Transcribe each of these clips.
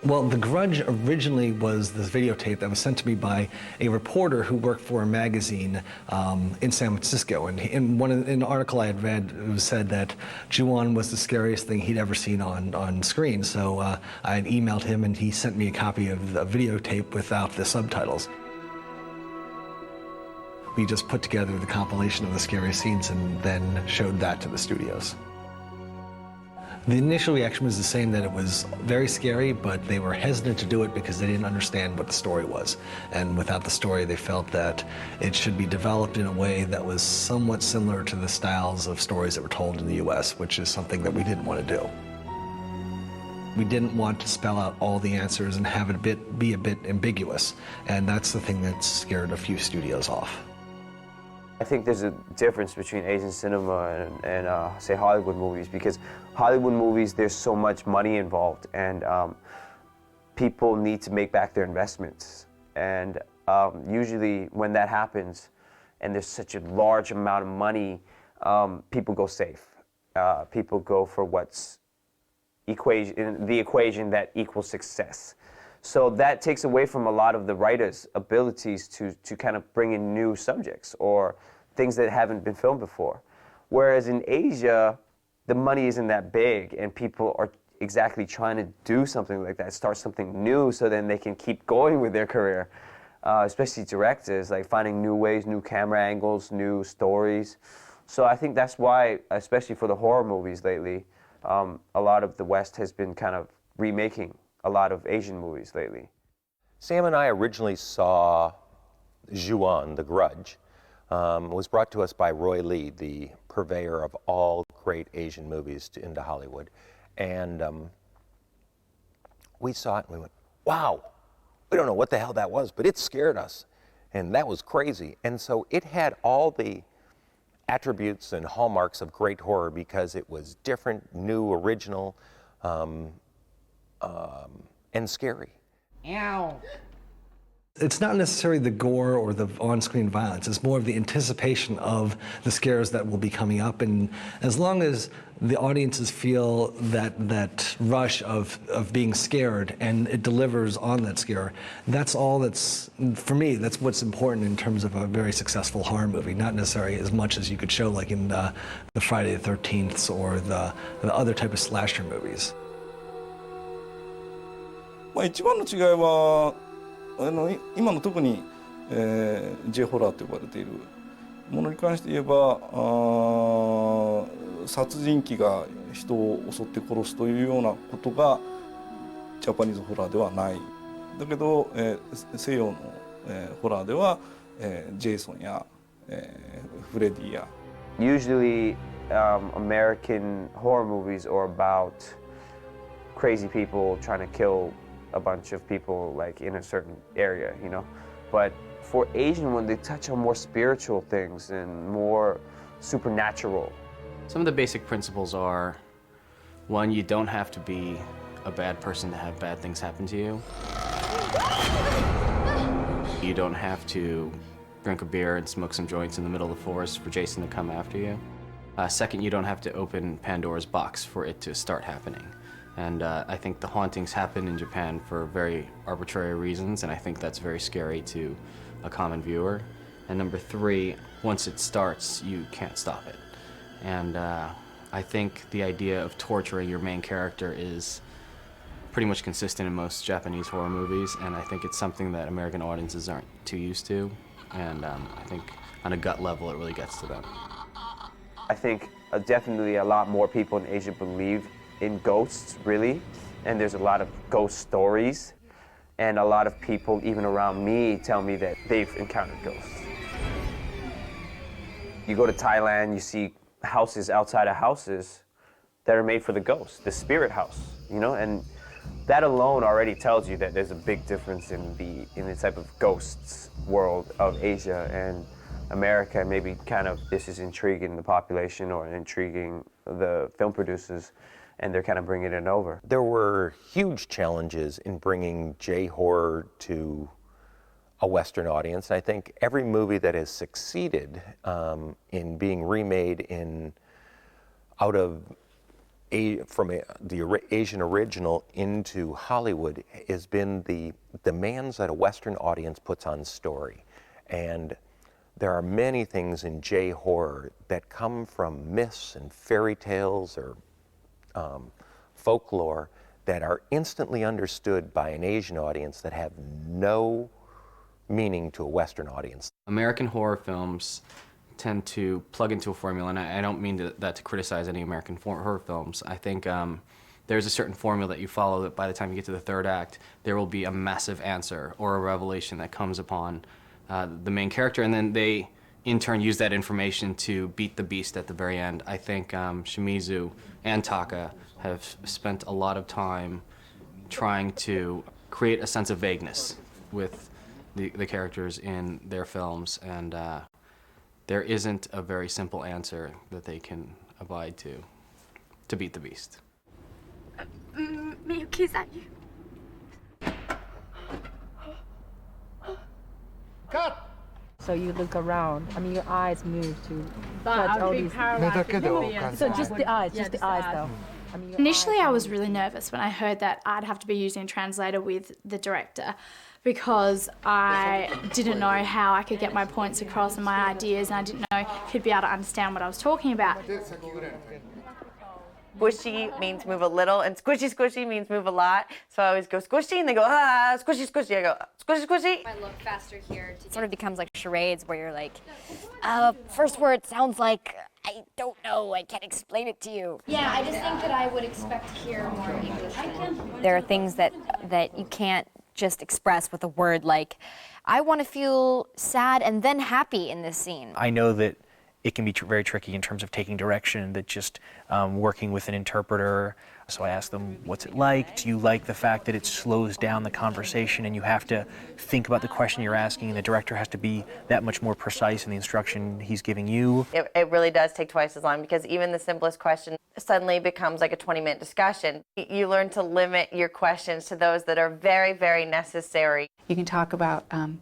Well, The Grudge originally was this videotape that was sent to me by a reporter who worked for a magazine in San Francisco. And in an article I had read, it was said that Ju-on was the scariest thing he'd ever seen on screen. So I had emailed him, and he sent me a copy of the videotape without the subtitles. We just put together the compilation of the scariest scenes and then showed that to the studios. The initial reaction was the same, that it was very scary, but they were hesitant to do it because they didn't understand what the story was. And without the story, they felt that it should be developed in a way that was somewhat similar to the styles of stories that were told in the US, which is something that we didn't want to do. We didn't want to spell out all the answers and have it be a bit ambiguous. And that's the thing that scared a few studios off. I think there's a difference between Asian cinema and say, Hollywood movies, because Hollywood movies, there's so much money involved, and people need to make back their investments. And usually when that happens, and there's such a large amount of money, people go safe. People go for what's the equation that equals success. So that takes away from a lot of the writers' abilities to kind of bring in new subjects or things that haven't been filmed before. Whereas in Asia, the money isn't that big, and people are exactly trying to do something like that, start something new, so then they can keep going with their career. Especially directors, like finding new ways, new camera angles, new stories. So I think that's why, especially for the horror movies lately, a lot of the West has been kind of remaking a lot of Asian movies lately. Sam and I originally saw Ju-on, The Grudge. It was brought to us by Roy Lee, the purveyor of all great Asian movies into Hollywood. And we saw it and we went, wow, we don't know what the hell that was, but it scared us. And that was crazy. And so it had all the attributes and hallmarks of great horror because it was different, new, original, and scary. Ow. It's not necessarily the gore or the on-screen violence. It's more of the anticipation of the scares that will be coming up. And as long as the audiences feel that rush of being scared and it delivers on that scare, that's all that's, for me, that's what's important in terms of a very successful horror movie. Not necessarily as much as you could show like in the Friday the 13th or the other type of slasher movies. 一番の違いは今の特に、J ホラーと呼ばれているものに関して言えば殺人鬼が人を襲って殺すというようなことがジャパニーズホラーではない。だけど、西洋の、ホラーでは、ジェイソンや、フレディや Usually, American horror movies are about crazy people trying to kill a bunch of people like in a certain area, you know. But for Asian ones, they touch on more spiritual things and more supernatural. Some of the basic principles are, one, you don't have to be a bad person to have bad things happen to you. You don't have to drink a beer and smoke some joints in the middle of the forest for Jason to come after you. Second, you don't have to open Pandora's box for it to start happening. And I think the hauntings happen in Japan for very arbitrary reasons, and I think that's very scary to a common viewer. And number three, once it starts, you can't stop it. And I think the idea of torturing your main character is pretty much consistent in most Japanese horror movies, and I think it's something that American audiences aren't too used to. And I think on a gut level, it really gets to them. I think definitely a lot more people in Asia believe in ghosts, really, and there's a lot of ghost stories, and a lot of people, even around me, tell me that they've encountered ghosts. You go to Thailand, you see houses outside of houses that are made for the ghosts, the spirit house, you know, and that alone already tells you that there's a big difference in the type of ghosts world of Asia and America. Maybe kind of this is intriguing the population or intriguing the film producers, and they're kind of bringing it over. There were huge challenges in bringing J-horror to a Western audience. I think every movie that has succeeded in being remade out of Asian original into Hollywood has been the demands that a Western audience puts on story. And there are many things in J-horror that come from myths and fairy tales or folklore that are instantly understood by an Asian audience that have no meaning to a Western audience. American horror films tend to plug into a formula, and I don't mean that to criticize any American horror films. I think there's a certain formula that you follow that by the time you get to the third act, there will be a massive answer or a revelation that comes upon the main character, and then they in turn use that information to beat the beast at the very end. I think Shimizu and Taka have spent a lot of time trying to create a sense of vagueness with the characters in their films, and there isn't a very simple answer that they can abide to beat the beast. Miyuki-san. Cut! So you look around. I mean, your eyes move to touch all these. So just the eyes, though. I mean, Initially, I was really nervous when I heard that I'd have to be using a translator with the director, because I didn't know how I could get my points across and my ideas, and I didn't know if he'd be able to understand what I was talking about. Squishy means move a little, and squishy squishy means move a lot. So I always go squishy, and they go, ah, squishy squishy. I go, squishy squishy. I look faster here. It sort of becomes like charades where you're like, first word sounds like, I don't know, I can't explain it to you. Yeah, I just think that I would expect to hear more English. There are things that you can't just express with a word, like, I want to feel sad and then happy in this scene. I know that it can be very tricky in terms of taking direction, that just working with an interpreter. So I ask them, what's it like? Do you like the fact that it slows down the conversation and you have to think about the question you're asking, and the director has to be that much more precise in the instruction he's giving you? It really does take twice as long, because even the simplest question suddenly becomes like a 20-minute discussion. You learn to limit your questions to those that are very, very necessary. You can talk about, the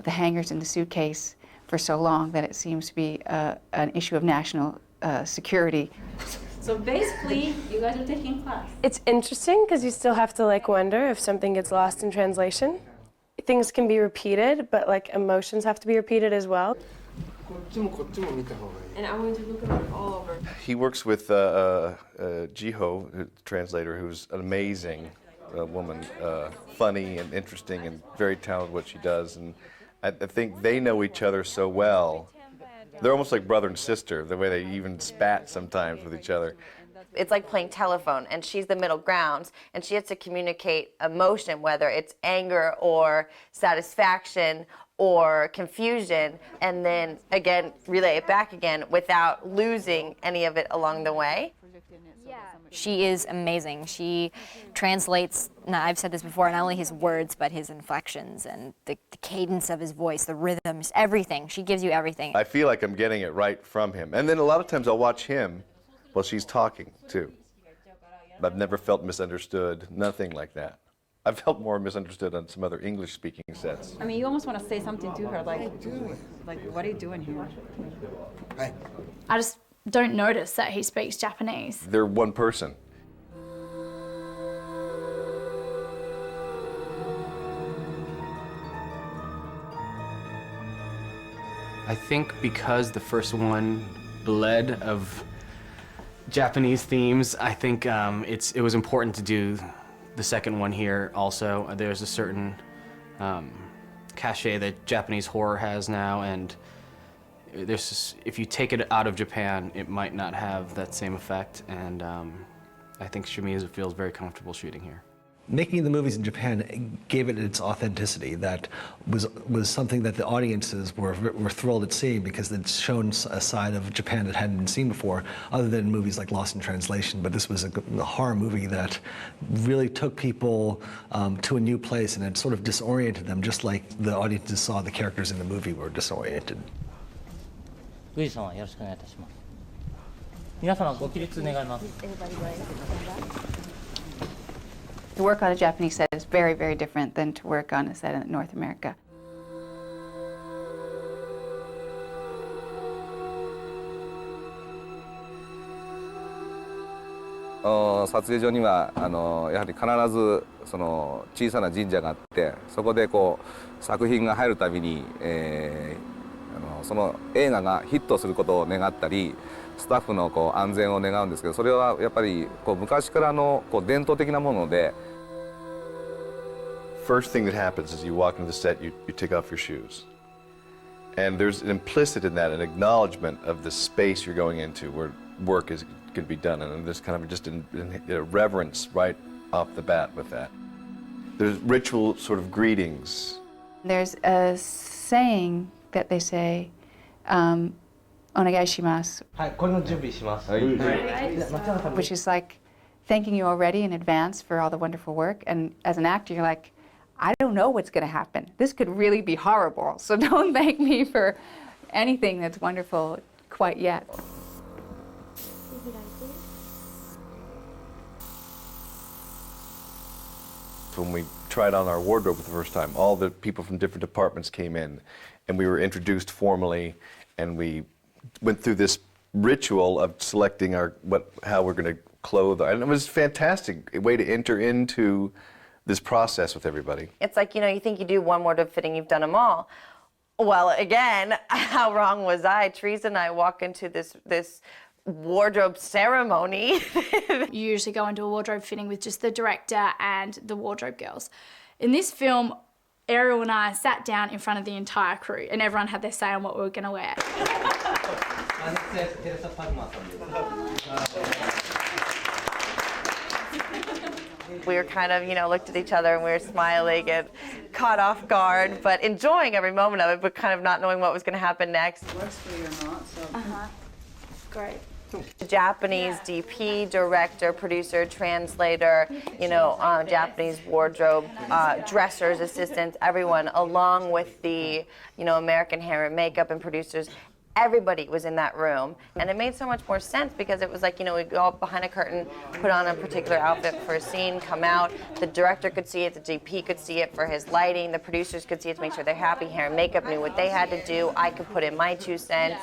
hangers in the suitcase for so long that it seems to be an issue of national security. So basically, you guys are taking class. It's interesting because you still have to wonder if something gets lost in translation. Things can be repeated, but emotions have to be repeated as well. And I want you to look at it all over. He works with Jiho, translator, who's an amazing woman, funny and interesting and very talented what she does. And I think they know each other so well. They're almost like brother and sister, the way they even spat sometimes with each other. It's like playing telephone, and she's the middle ground, and she has to communicate emotion, whether it's anger or satisfaction or confusion, and then again relay it back again without losing any of it along the way. She is amazing. She translates, I've said this before, not only his words, but his inflections and the cadence of his voice, the rhythms, everything. She gives you everything. I feel like I'm getting it right from him. And then a lot of times I'll watch him while she's talking, too. I've never felt misunderstood, nothing like that. I've felt more misunderstood on some other English-speaking sets. I mean, you almost want to say something to her, like, what are you doing here? I just don't notice that he speaks Japanese. They're one person. I think because the first one bled of Japanese themes, I think it was important to do the second one here also. There's a certain cachet that Japanese horror has now, and if you take it out of Japan, it might not have that same effect, and I think Shimizu feels very comfortable shooting here. Making the movies in Japan gave it its authenticity. That was something that the audiences were thrilled at seeing, because it's shown a side of Japan that hadn't been seen before, other than movies like Lost in Translation. But this was a horror movie that really took people to a new place, and it sort of disoriented them, just like the audiences saw the characters in the movie were disoriented. グイさんはよろしくお願いいたします。皆様ご起立願います。 To work on a Japanese set is very, very different than to work on a set in North America. 撮影所にはやはり必ずその小さな神社があってそこでこう作品が入るたびに、その映画がヒットすることを願ったりスタッフのこう安全を願うんですけどそれはやっぱりこう昔からのこう伝統的なもので。First thing that happens is you walk into the set, you take off your shoes. And there's an implicit in that, an acknowledgement of the space you're going into where work is going to be done. And there's kind of just a reverence right off the bat with that. There's ritual sort of greetings. There's a saying that they say, onegai shimasu. Which is like thanking you already in advance for all the wonderful work. And as an actor, you're like, I don't know what's going to happen. This could really be horrible. So don't thank me for anything that's wonderful quite yet. When we tried on our wardrobe for the first time, all the people from different departments came in and we were introduced formally and we went through this ritual of selecting how we're going to clothe. And it was a fantastic way to enter into this process with everybody. It's like, you think you do one wardrobe fitting, you've done them all. Well, again, how wrong was I? Teresa and I walk into this wardrobe ceremony. You usually go into a wardrobe fitting with just the director and the wardrobe girls. In this film, Arielle and I sat down in front of the entire crew and everyone had their say on what we were going to wear. We were kind of, looked at each other and we were smiling and caught off guard, but enjoying every moment of it, but kind of not knowing what was going to happen next. Great. The Japanese DP, director, producer, translator, Japanese wardrobe, dressers, assistants, everyone, along with the, American hair and makeup and producers. Everybody was in that room, and it made so much more sense because it was like, we go up behind a curtain, put on a particular outfit for a scene, come out, the director could see it, the DP could see it for his lighting, the producers could see it to make sure they're happy, hair and makeup knew what they had to do, I could put in my 2 cents.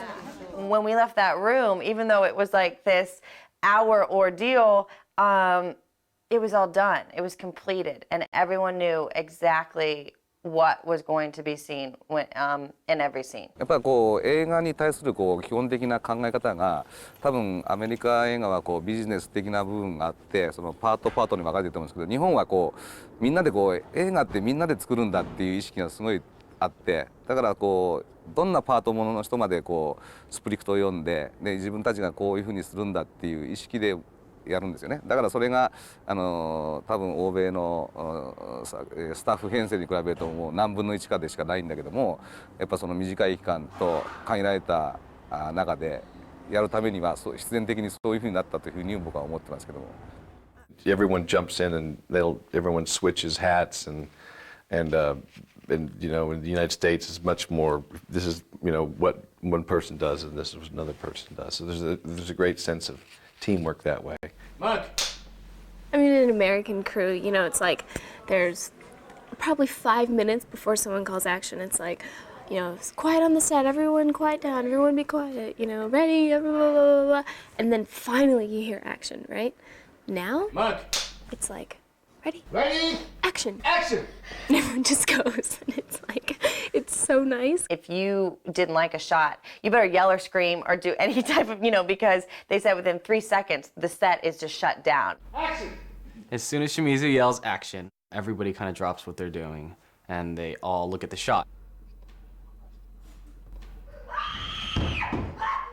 When we left that room, even though it was like this hour ordeal, it was all done, it was completed, and everyone knew exactly what was going to be seen in every scene. やっぱりこう映画に対するこう基本的な考え方が多分アメリカ映画はこうビジネス的な部分があってそのパートに分かれてると思うんですけど日本はこうみんなでこう映画ってみんなで作るんだっていう意識がすごいあってだからこうどんなパートものの人までこうスプリクトを読んで自分たちがこういうふうにするんだっていう意識でやるんですよね。だからそれが多分欧米のスタッフ編成に比べるともう何分の1かでしかないんだけどもやっぱその短い期間と限られた中でやるためには必然的にそういうふうになったというふうに僕は思ってますけども。Everyone jumps in and everyone switches hats and in the United States is much more. This is what one person does and this is what another person does. So there's a great sense of teamwork that way. Mark. I mean, in an American crew, it's like there's probably 5 minutes before someone calls action. It's like, it's quiet on the set, everyone quiet down, everyone be quiet, ready, blah, blah, blah, blah. And then finally you hear action, right? Now, Mark. It's like, ready? Ready? Action. Action. And everyone just goes, and it's like, it's so nice. If you didn't like a shot, you better yell or scream or do any type of, because they said within 3 seconds, the set is just shut down. Action! As soon as Shimizu yells action, everybody kind of drops what they're doing, and they all look at the shot.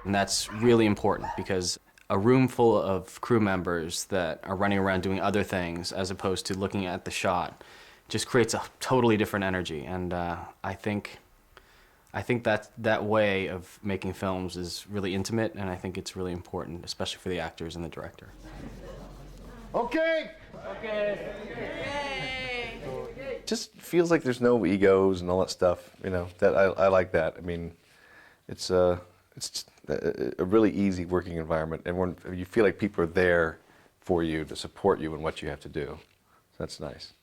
And that's really important because a room full of crew members that are running around doing other things as opposed to looking at the shot just creates a totally different energy. And I think that way of making films is really intimate, and I think it's really important, especially for the actors and the director. Okay. Just feels like there's no egos and all that stuff. That I like that. I mean, it's a really easy working environment. You feel like people are there for you to support you in what you have to do. So that's nice.